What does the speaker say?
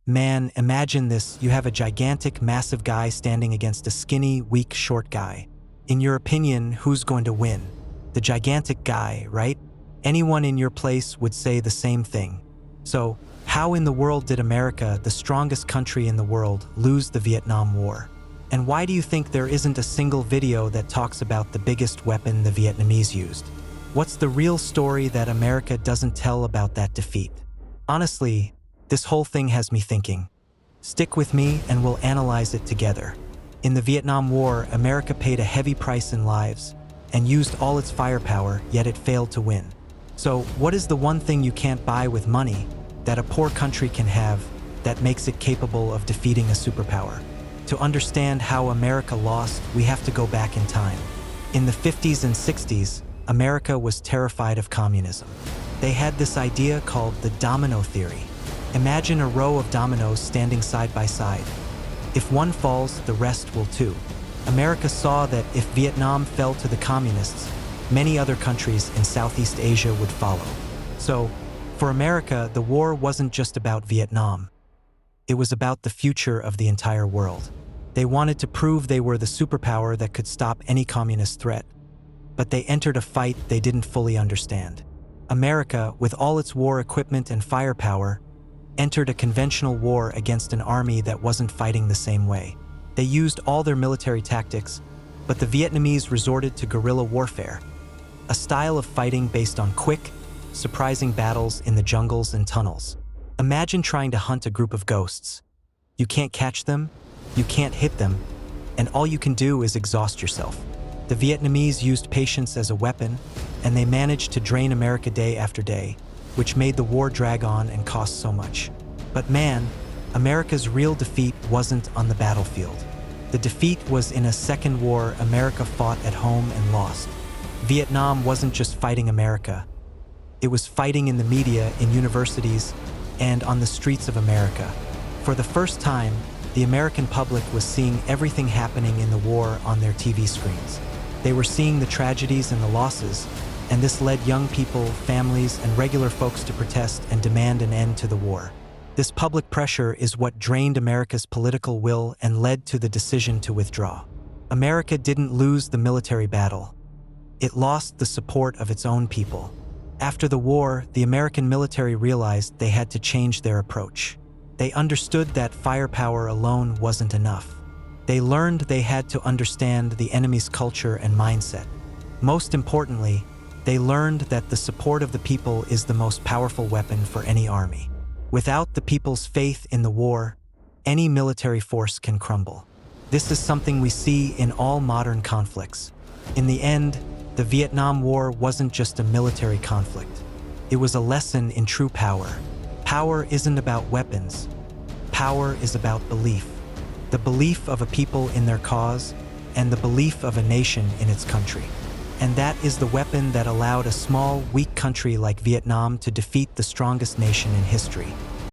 Man, imagine this, you have a gigantic, massive guy standing against a skinny, weak, short guy. In your opinion, who's going to win? The gigantic guy, right? Anyone in your place would say the same thing. So, how in the world did America, the strongest country in the world, lose the Vietnam War? And why do you think there isn't a single video that talks about the biggest weapon the Vietnamese used? What's the real story that America doesn't tell about that defeat? Honestly, this whole thing has me thinking. Stick with me and we'll analyze it together. In the Vietnam War, America paid a heavy price in lives and used all its firepower, yet it failed to win. So, what is the one thing you can't buy with money that a poor country can have that makes it capable of defeating a superpower? To understand how America lost, we have to go back in time. In the 50s and 60s, America was terrified of communism. They had this idea called the domino theory. Imagine a row of dominoes standing side by side. If one falls, the rest will too. America saw that if Vietnam fell to the communists, many other countries in Southeast Asia would follow. So, for America, the war wasn't just about Vietnam. It was about the future of the entire world. They wanted to prove they were the superpower that could stop any communist threat. But they entered a fight they didn't fully understand. America, with all its war equipment and firepower, entered a conventional war against an army that wasn't fighting the same way. They used all their military tactics, but the Vietnamese resorted to guerrilla warfare, a style of fighting based on quick, surprising battles in the jungles and tunnels. Imagine trying to hunt a group of ghosts. You can't catch them, you can't hit them, and all you can do is exhaust yourself. The Vietnamese used patience as a weapon, and they managed to drain America day after day, which made the war drag on and cost so much. But man, America's real defeat wasn't on the battlefield. The defeat was in a second war America fought at home and lost. Vietnam wasn't just fighting America. It was fighting in the media, in universities, and on the streets of America. For the first time, the American public was seeing everything happening in the war on their TV screens. They were seeing the tragedies and the losses, and this led young people, families, and regular folks to protest and demand an end to the war. This public pressure is what drained America's political will and led to the decision to withdraw. America didn't lose the military battle. It lost the support of its own people. After the war, the American military realized they had to change their approach. They understood that firepower alone wasn't enough. They learned they had to understand the enemy's culture and mindset. Most importantly, they learned that the support of the people is the most powerful weapon for any army. Without the people's faith in the war, any military force can crumble. This is something we see in all modern conflicts. In the end, the Vietnam War wasn't just a military conflict. It was a lesson in true power. Power isn't about weapons. Power is about belief. The belief of a people in their cause and the belief of a nation in its country. And that is the weapon that allowed a small, weak country like Vietnam to defeat the strongest nation in history.